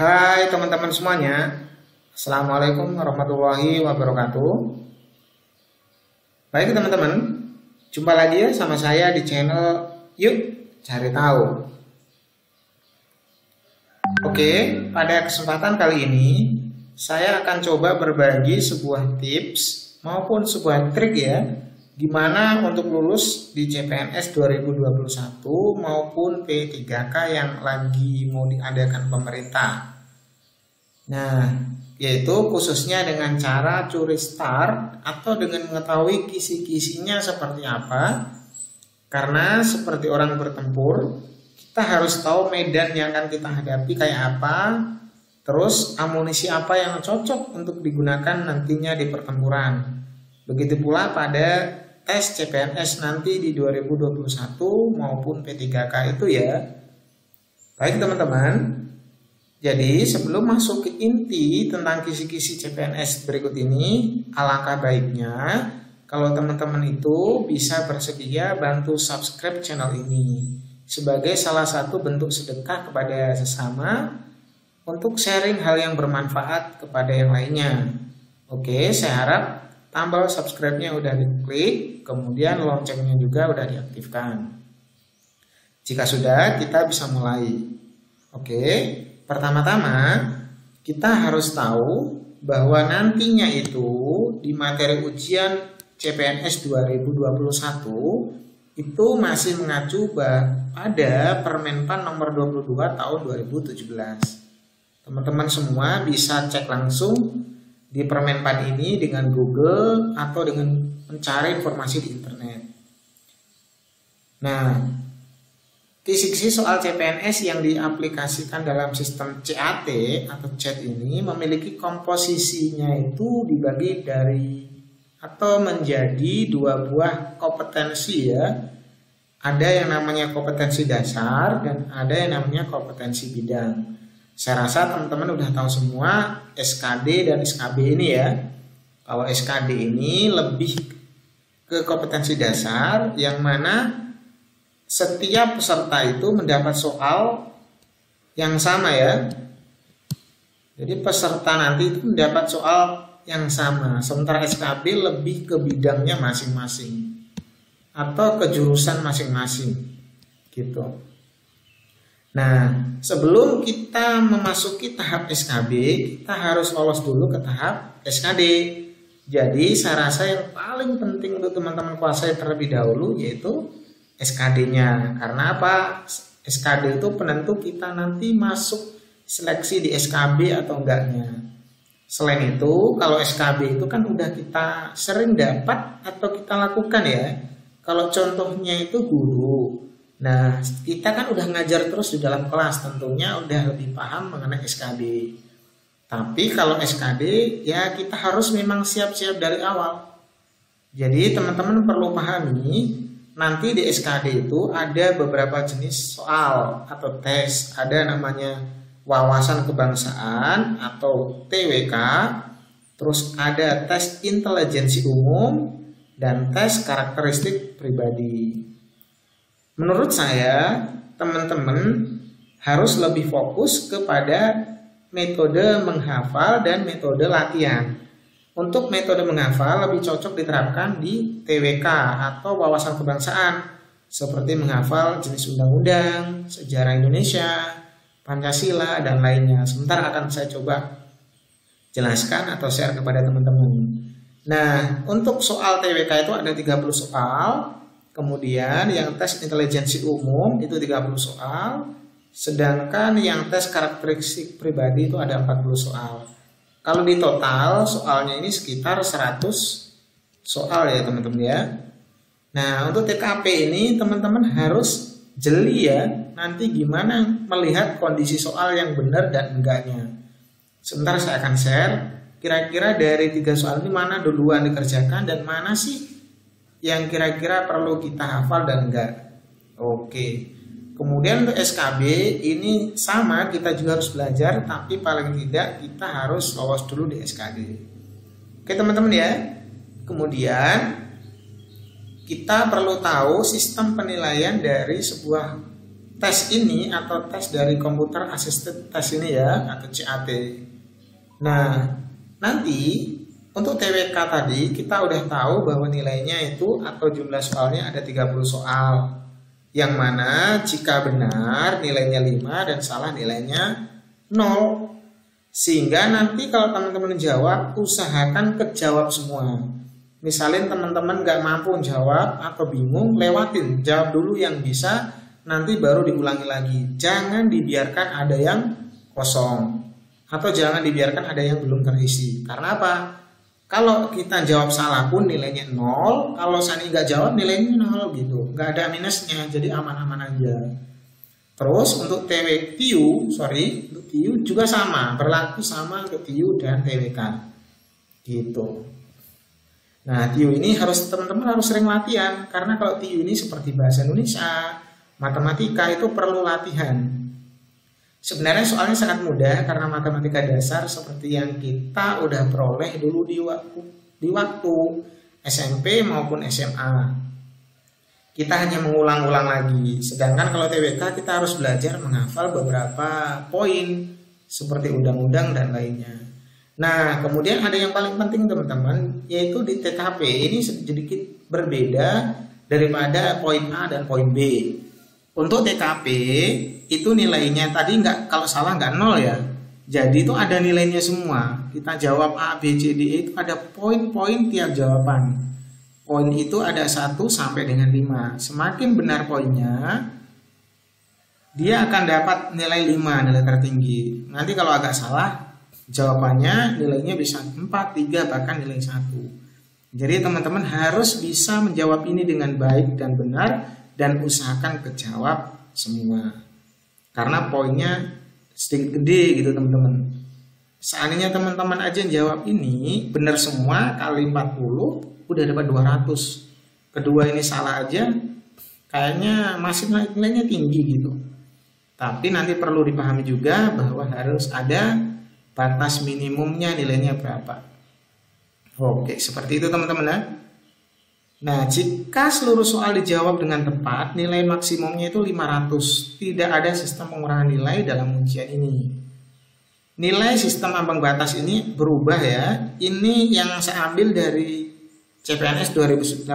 Hai teman-teman semuanya, Assalamualaikum warahmatullahi wabarakatuh. Baik teman-teman, jumpa lagi ya sama saya di channel Yuk Cari Tahu. Oke, pada kesempatan kali ini saya akan coba berbagi sebuah tips maupun sebuah trik ya, gimana untuk lulus di CPNS 2021 maupun P3K yang lagi mau diadakan pemerintah. Nah, yaitu khususnya dengan cara curi start atau dengan mengetahui kisi-kisinya seperti apa. Karena seperti orang bertempur, kita harus tahu medan yang akan kita hadapi kayak apa, terus amunisi apa yang cocok untuk digunakan nantinya di pertempuran. Begitu pula pada tes CPNS nanti di 2021 maupun P3K itu ya. Baik teman-teman, jadi sebelum masuk ke inti tentang kisi-kisi CPNS berikut ini, alangkah baiknya kalau teman-teman itu bisa bersedia bantu subscribe channel ini sebagai salah satu bentuk sedekah kepada sesama untuk sharing hal yang bermanfaat kepada yang lainnya. Oke, saya harap tombol subscribe-nya udah diklik, kemudian loncengnya juga udah diaktifkan. Jika sudah, kita bisa mulai. Oke, pertama-tama kita harus tahu bahwa nantinya itu di materi ujian CPNS 2021 itu masih mengacu pada Permenpan nomor 22 tahun 2017. Teman-teman semua bisa cek langsung di Permenpan ini dengan Google atau dengan mencari informasi di internet. Nah, kisi-kisi soal CPNS yang diaplikasikan dalam sistem CAT atau CAT ini memiliki komposisinya itu dibagi dari atau menjadi dua buah kompetensi ya. Ada yang namanya kompetensi dasar dan ada yang namanya kompetensi bidang. Saya rasa teman-teman udah tahu semua SKD dan SKB ini ya. Kalau SKD ini lebih ke kompetensi dasar yang mana setiap peserta itu mendapat soal yang sama ya. Jadi peserta nanti itu mendapat soal yang sama. Sementara SKB lebih ke bidangnya masing-masing atau ke jurusan masing-masing gitu. Nah, sebelum kita memasuki tahap SKB, kita harus lolos dulu ke tahap SKD. Jadi, saya rasa yang paling penting untuk teman-teman kuasai terlebih dahulu yaitu SKD-nya. Karena apa? SKD itu penentu kita nanti masuk seleksi di SKB atau enggaknya. Selain itu, kalau SKB itu kan udah kita sering dapat atau kita lakukan ya. Kalau contohnya itu guru. Nah, kita kan udah ngajar terus di dalam kelas, tentunya udah lebih paham mengenai SKD. Tapi kalau SKD, ya kita harus memang siap-siap dari awal. Jadi teman-teman perlu pahami, nanti di SKD itu ada beberapa jenis soal atau tes. Ada namanya wawasan kebangsaan atau TWK, terus ada tes intelijensi umum, dan tes karakteristik pribadi. Menurut saya, teman-teman harus lebih fokus kepada metode menghafal dan metode latihan. Untuk metode menghafal lebih cocok diterapkan di TWK atau wawasan kebangsaan, seperti menghafal jenis undang-undang, sejarah Indonesia, Pancasila, dan lainnya. Sebentar akan saya coba jelaskan atau share kepada teman-teman. Nah, untuk soal TWK itu ada 30 soal. Kemudian yang tes intelijensi umum itu 30 soal, sedangkan yang tes karakteristik pribadi itu ada 40 soal. Kalau di total soalnya ini sekitar 100 soal ya teman-teman ya. Nah, untuk TKP ini teman-teman harus jeli ya, nanti gimana melihat kondisi soal yang benar dan enggaknya. Sebentar saya akan share, kira-kira dari 3 soal ini mana duluan dikerjakan dan mana sih yang kira-kira perlu kita hafal dan enggak. Oke. Kemudian untuk SKB ini sama, kita juga harus belajar, tapi paling tidak kita harus lolos dulu di SKD. Oke teman-teman ya. Kemudian kita perlu tahu sistem penilaian dari sebuah tes ini atau tes dari Computer Assisted Test ini ya, atau CAT. Nah, nanti untuk TWK tadi kita udah tahu bahwa nilainya itu atau jumlah soalnya ada 30 soal. Yang mana jika benar nilainya 5 dan salah nilainya 0. Sehingga nanti kalau teman-teman jawab, usahakan kejawab semua. Misalnya teman-teman gak mampu jawab atau bingung, lewatin, jawab dulu yang bisa, nanti baru diulangi lagi. Jangan dibiarkan ada yang kosong, atau jangan dibiarkan ada yang belum terisi. Karena apa? Kalau kita jawab salah pun nilainya 0, kalau Sani nggak jawab nilainya 0 gitu, nggak ada minusnya, jadi aman-aman aja. Terus untuk TIU juga sama, berlaku sama untuk TIU dan TWK gitu. Nah, TIU ini teman-teman harus sering latihan, karena kalau TIU ini seperti bahasa Indonesia, matematika itu perlu latihan. Sebenarnya soalnya sangat mudah karena matematika dasar seperti yang kita udah peroleh dulu di waktu SMP maupun SMA. Kita hanya mengulang-ulang lagi. Sedangkan kalau TWK kita harus belajar menghafal beberapa poin seperti undang-undang dan lainnya. Nah, kemudian ada yang paling penting teman-teman, yaitu di TKP ini sedikit berbeda daripada poin A dan poin B. Untuk TKP itu nilainya tadi kalau salah nggak 0 ya. Jadi itu ada nilainya semua. Kita jawab A, B, C, D, E itu ada poin-poin tiap jawaban. Poin itu ada 1 sampai dengan 5. Semakin benar poinnya, dia akan dapat nilai 5, nilai tertinggi. Nanti kalau agak salah, jawabannya nilainya bisa 4, 3, bahkan nilai 1. Jadi teman-teman harus bisa menjawab ini dengan baik dan benar, dan usahakan kejawab semua. Karena poinnya sedikit gede gitu teman-teman. Seandainya teman-teman aja jawab ini benar semua kali 40 udah dapat 200. Kedua ini salah aja kayaknya masih nilainya tinggi gitu. Tapi nanti perlu dipahami juga bahwa harus ada batas minimumnya nilainya berapa. Oke, seperti itu teman-teman ya. Nah, jika seluruh soal dijawab dengan tepat, nilai maksimumnya itu 500. Tidak ada sistem pengurangan nilai dalam ujian ini. Nilai sistem ambang batas ini berubah ya. Ini yang saya ambil dari CPNS 2018.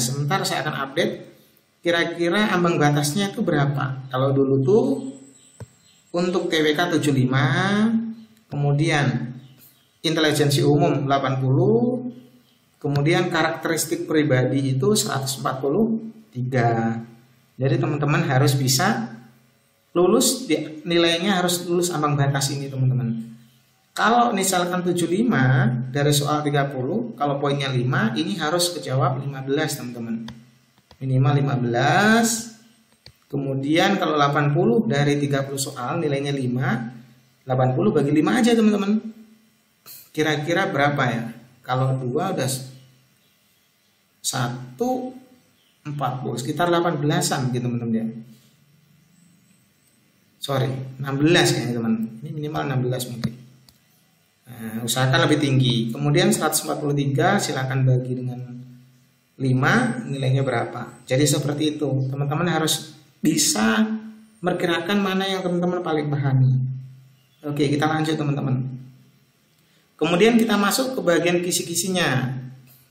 Sebentar saya akan update kira-kira ambang batasnya itu berapa. Kalau dulu tuh untuk TWK 75, kemudian intelijensi umum 80, kemudian karakteristik pribadi itu 143. Jadi teman-teman harus bisa lulus, nilainya harus lulus ambang batas ini teman-teman. Kalau misalkan 75 dari soal 30, kalau poinnya 5, ini harus kejawab 15 teman-teman. Minimal 15. Kemudian kalau 80 dari 30 soal nilainya 5, 80 bagi 5 aja teman-teman. Kira-kira berapa ya? Kalau 2 udah 140, sekitar 18-an gitu teman-teman ya. Sorry, 16 kayaknya teman. Ini minimal 16 mungkin. Nah, usahakan lebih tinggi. Kemudian 143 silakan bagi dengan 5, nilainya berapa. Jadi seperti itu. Teman-teman harus bisa memperkirakan mana yang teman-teman paling pahami. Oke, kita lanjut teman-teman. Kemudian kita masuk ke bagian kisi-kisinya.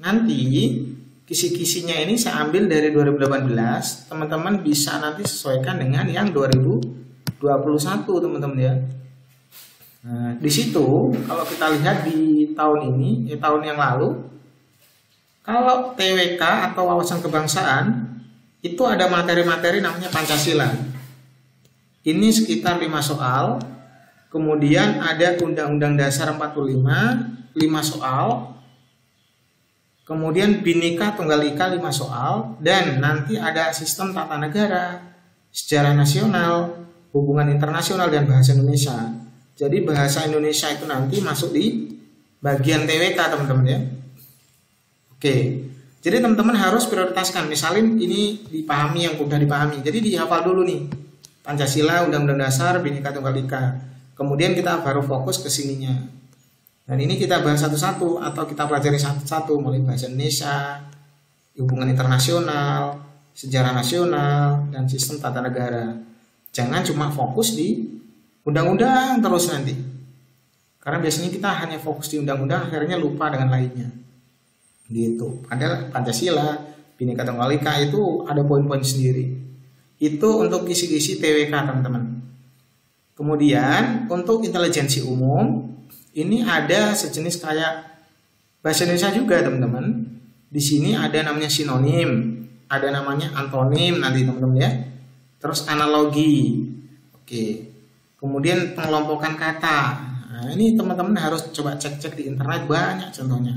Nanti kisi-kisinya ini saya ambil dari 2018. Teman-teman bisa nanti sesuaikan dengan yang 2021 teman-teman ya. Nah, di situ kalau kita lihat di tahun ini, tahun yang lalu, kalau TWK atau wawasan kebangsaan itu ada materi-materi namanya Pancasila. Ini sekitar 5 soal. Kemudian ada Undang-Undang Dasar 45, 5 soal. Kemudian Bhinneka Tunggal Ika 5 soal. Dan nanti ada sistem tata negara, sejarah nasional, hubungan internasional, dan bahasa Indonesia. Jadi bahasa Indonesia itu nanti masuk di bagian TWK teman-teman ya. Oke, jadi teman-teman harus prioritaskan. Misalnya ini dipahami yang mudah dipahami. Jadi dihafal dulu nih. Pancasila, Undang-Undang Dasar, Bhinneka Tunggal Ika. Kemudian kita baru fokus ke sininya. Dan ini kita bahas satu-satu atau kita pelajari satu-satu mulai bahasa Indonesia, hubungan internasional, sejarah nasional, dan sistem tata negara. Jangan cuma fokus di undang-undang terus nanti. Karena biasanya kita hanya fokus di undang-undang, akhirnya lupa dengan lainnya. Gitu. Padahal Pancasila, Bhinneka Tunggal Ika itu ada poin-poin sendiri. Itu untuk kisi-kisi TWK, teman-teman. Kemudian untuk intelijensi umum, ini ada sejenis kayak bahasa Indonesia juga, teman-teman. Di sini ada namanya sinonim, ada namanya antonim nanti, teman-teman ya. Terus analogi. Oke. Kemudian pengelompokan kata. Nah, ini teman-teman harus coba cek-cek di internet, banyak contohnya.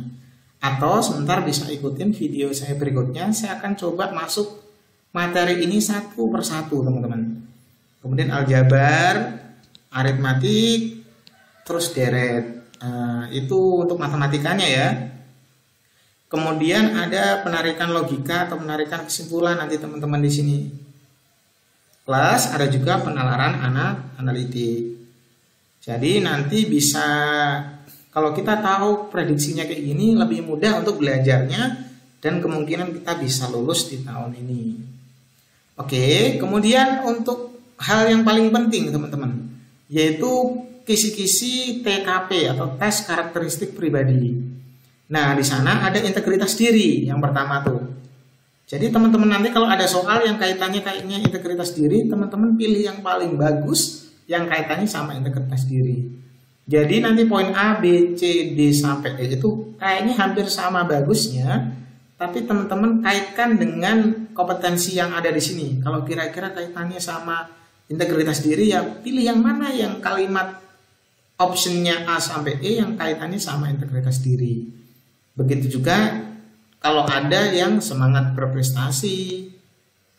Atau sebentar bisa ikutin video saya berikutnya, saya akan coba masuk materi ini satu persatu, teman-teman. Kemudian aljabar, aritmatik, terus deret. Itu untuk matematikanya ya. Kemudian ada penarikan logika atau penarikan kesimpulan nanti teman-teman di sini. Plus ada juga penalaran analitik. Jadi nanti bisa, kalau kita tahu prediksinya kayak gini, lebih mudah untuk belajarnya dan kemungkinan kita bisa lulus di tahun ini. Oke, kemudian untuk hal yang paling penting teman-teman, yaitu kisi-kisi TKP atau tes karakteristik pribadi. Nah, di sana ada integritas diri yang pertama tuh. Jadi teman-teman nanti kalau ada soal yang kaitannya kayaknya integritas diri, teman-teman pilih yang paling bagus yang kaitannya sama integritas diri. Jadi nanti poin A, B, C, D sampai E itu kayaknya hampir sama bagusnya, tapi teman-teman kaitkan dengan kompetensi yang ada di sini. Kalau kira-kira kaitannya sama integritas diri, ya pilih yang mana yang kalimat optionnya A sampai E yang kaitannya sama integritas diri. Begitu juga kalau ada yang semangat berprestasi,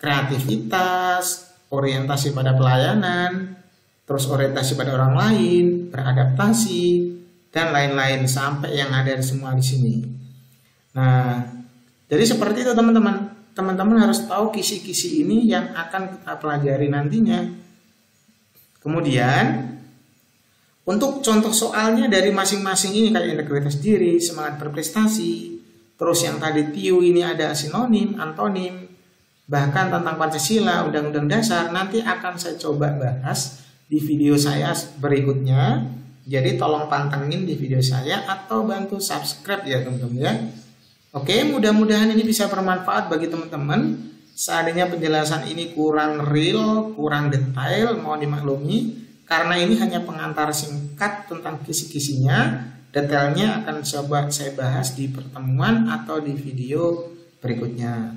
kreativitas, orientasi pada pelayanan, terus orientasi pada orang lain, beradaptasi, dan lain-lain sampai yang ada semua di sini. Nah, jadi seperti itu teman-teman. Teman-teman harus tahu kisi-kisi ini yang akan kita pelajari nantinya. Kemudian untuk contoh soalnya dari masing-masing ini kayak integritas diri, semangat berprestasi, terus yang tadi TIU ini ada sinonim, antonim, bahkan tentang Pancasila, Undang-Undang Dasar, nanti akan saya coba bahas di video saya berikutnya. Jadi tolong pantengin di video saya atau bantu subscribe ya teman-teman ya. Oke, mudah-mudahan ini bisa bermanfaat bagi teman-teman. Seandainya penjelasan ini kurang real, kurang detail, mohon dimaklumi. Karena ini hanya pengantar singkat tentang kisi-kisinya. Detailnya akan coba saya bahas di pertemuan atau di video berikutnya.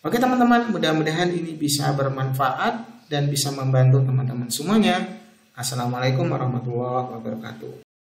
Oke teman-teman, mudah-mudahan ini bisa bermanfaat dan bisa membantu teman-teman semuanya. Assalamualaikum warahmatullahi wabarakatuh.